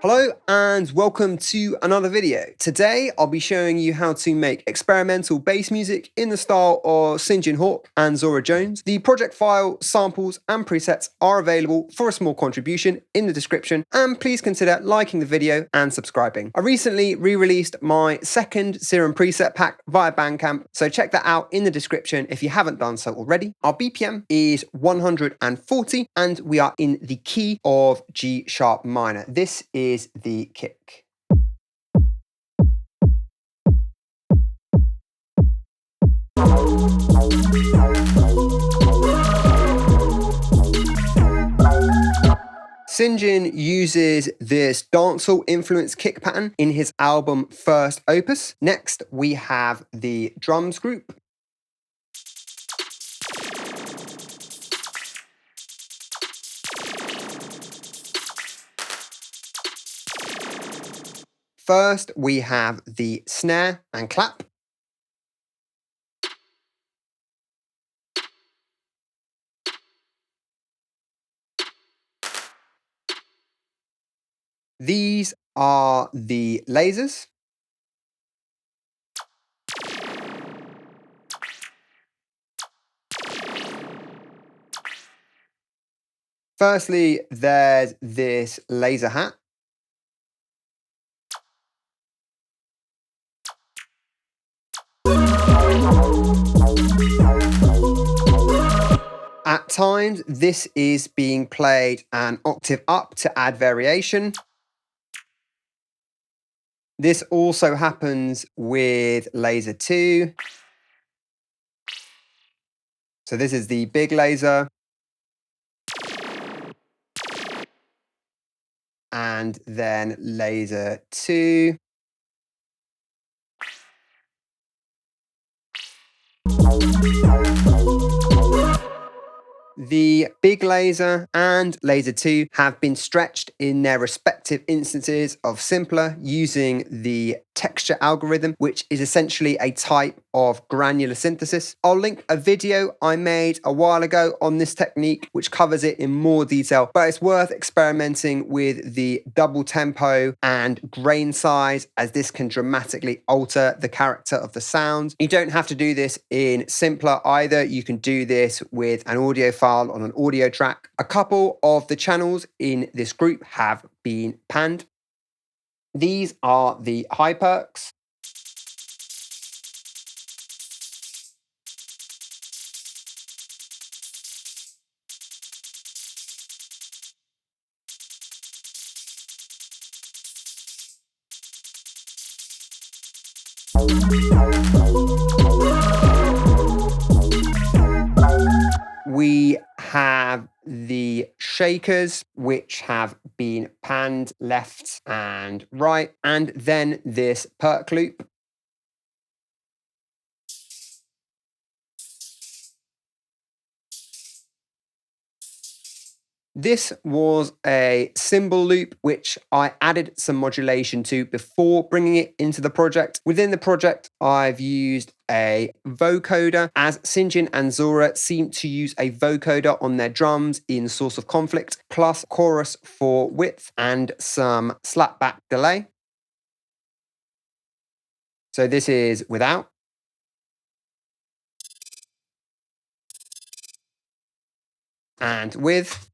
Hello and welcome to another video. Today I'll be showing you how to make experimental bass music in the style of Sinjin, Hawke and Zora Jones. The project file, samples and presets are available for a small contribution in the description, and please consider liking the video and subscribing. I recently re-released my second Serum preset pack via Bandcamp, so check that out in the description if you haven't done so already. Our BPM is 140 and we are in the key of G sharp minor. This is the kick. Sinjin uses this dancehall influence kick pattern in his album First Opus. Next, we have the drums group. First, we have the snare and clap. These are the lasers. Firstly, there's this laser hat. At times, this is being played an octave up to add variation. This also happens with laser 2. So this is the big laser. And then laser 2. The big laser and laser 2 have been stretched in their respective instances of simpler using the texture algorithm, which is essentially a type of granular synthesis. I'll link a video I made a while ago on this technique, which covers it in more detail, but it's worth experimenting with the double tempo and grain size, as this can dramatically alter the character of the sound. You don't have to do this in simpler either. You can do this with an audio file on an audio track. A couple of the channels in this group have been panned. These are the high perks. We have the shakers, which have been panned left and right, and then this perk loop. This was a cymbal loop, which I added some modulation to before bringing it into the project. Within the project, I've used a vocoder, as Sinjin and Zora seem to use a vocoder on their drums in Source of Conflict, plus chorus for width and some slapback delay. So this is without. And with.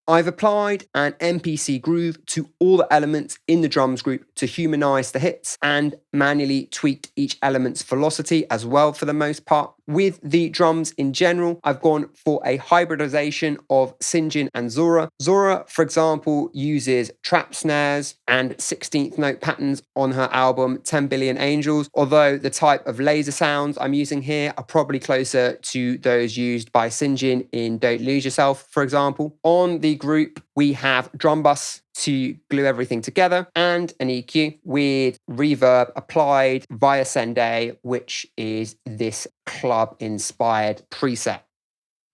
I've applied an MPC groove to all the elements in the drums group to humanize the hits, and manually tweaked each element's velocity as well for the most part. With the drums in general, I've gone for a hybridization of Sinjin and Zora. Zora, for example, uses trap snares and 16th note patterns on her album 10 Billion Angels, although the type of laser sounds I'm using here are probably closer to those used by Sinjin in Don't Lose Yourself, for example. On the group, we have drum bus to glue everything together, and an EQ with reverb applied via Sende, which is this club-inspired preset.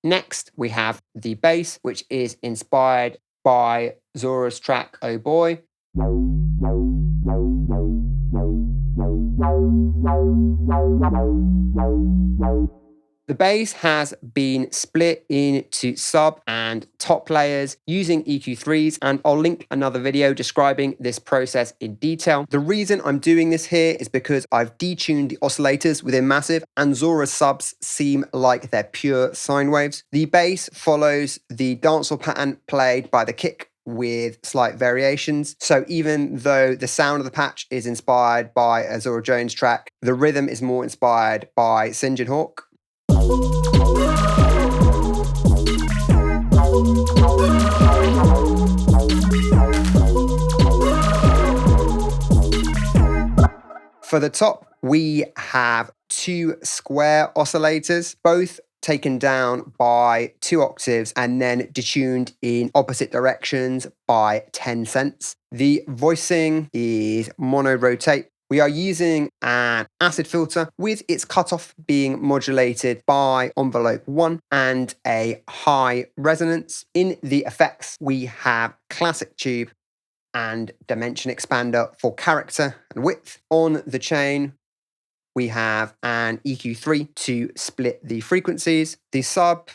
Next, we have the bass, which is inspired by Zora's track Oh Boy. The bass has been split into sub and top layers using EQ3s, and I'll link another video describing this process in detail. The reason I'm doing this here is because I've detuned the oscillators within Massive, and Zora's subs seem like they're pure sine waves. The bass follows the dancehall pattern played by the kick with slight variations. So even though the sound of the patch is inspired by a Zora Jones track, the rhythm is more inspired by Sinjin Hawke. For the top, we have two square oscillators, both taken down by 2 octaves and then detuned in opposite directions by 10 cents. The voicing is mono rotate. We are using an acid filter with its cutoff being modulated by envelope 1 and a high resonance. In the effects, we have classic tube and dimension expander for character and width. On the chain, we have an EQ3 to split the frequencies. The sub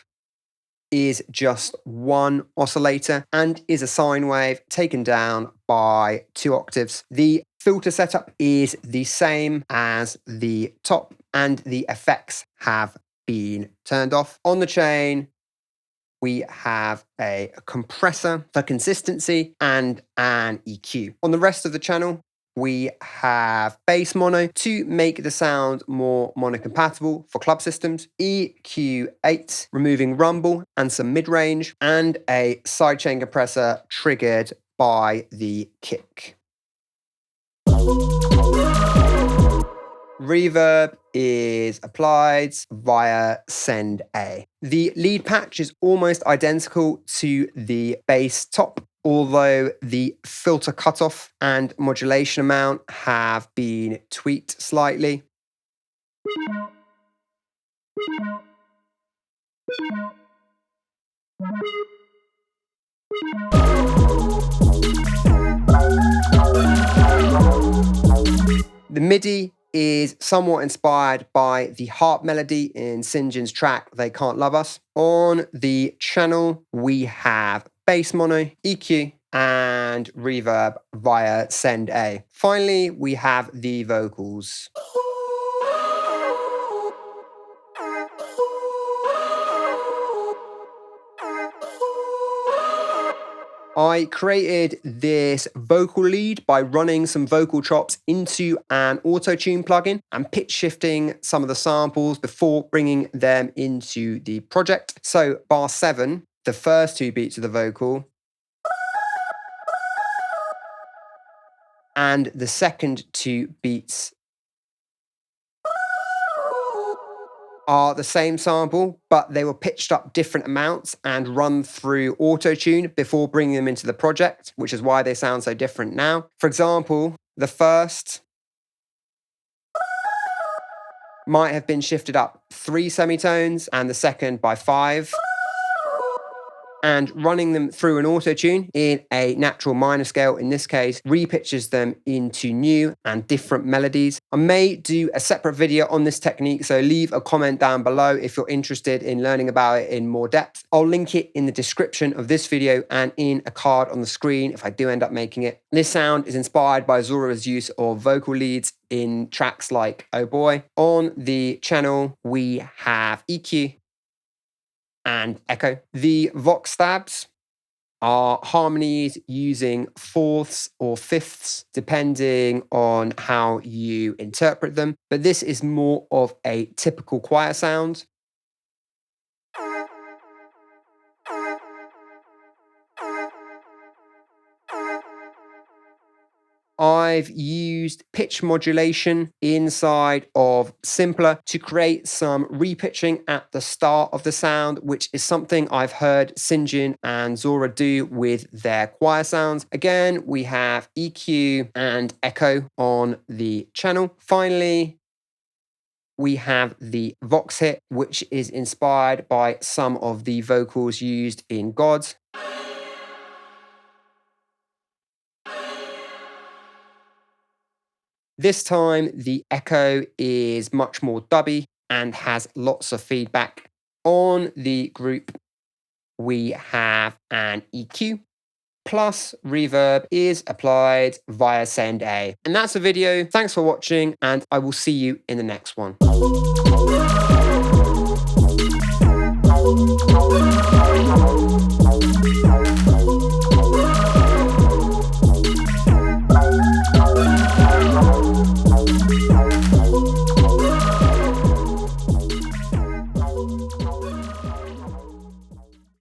is just one oscillator and is a sine wave taken down by 2 octaves. The filter setup is the same as the top, and the effects have been turned off. On the chain, we have a compressor for consistency and an EQ. On the rest of the channel, we have bass mono to make the sound more mono-compatible for club systems, EQ8 removing rumble and some mid-range, and a sidechain compressor triggered by the kick. Reverb is applied via Send A. The lead patch is almost identical to the bass top, although the filter cutoff and modulation amount have been tweaked slightly. The MIDI is somewhat inspired by the harp melody in Sinjin's track They Can't Love Us. On the channel, we have bass mono, EQ, and reverb via Send A. Finally, we have the vocals. I created this vocal lead by running some vocal chops into an auto-tune plugin and pitch shifting some of the samples before bringing them into the project. So bar 7, the first 2 beats of the vocal, and the second 2 beats are the same sample, but they were pitched up different amounts and run through auto-tune before bringing them into the project, which is why they sound so different now. For example, the first might have been shifted up 3 semitones and the second by 5. And running them through an auto-tune in a natural minor scale, in this case, repitches them into new and different melodies. I may do a separate video on this technique, so leave a comment down below if you're interested in learning about it in more depth. I'll link it in the description of this video and in a card on the screen if I do end up making it. This sound is inspired by Zora's use of vocal leads in tracks like Oh Boy. On the channel, we have EQ and echo. The vox stabs are harmonies using fourths or fifths, depending on how you interpret them. But this is more of a typical choir sound. I've used pitch modulation inside of Simpler to create some repitching at the start of the sound, which is something I've heard Sinjin and Zora do with their choir sounds. Again, we have EQ and echo on the channel. Finally, we have the Vox hit, which is inspired by some of the vocals used in Gods. This time, the echo is much more dubby and has lots of feedback. On the group, we have an EQ, plus reverb is applied via Send A. And that's the video. Thanks for watching, and I will see you in the next one.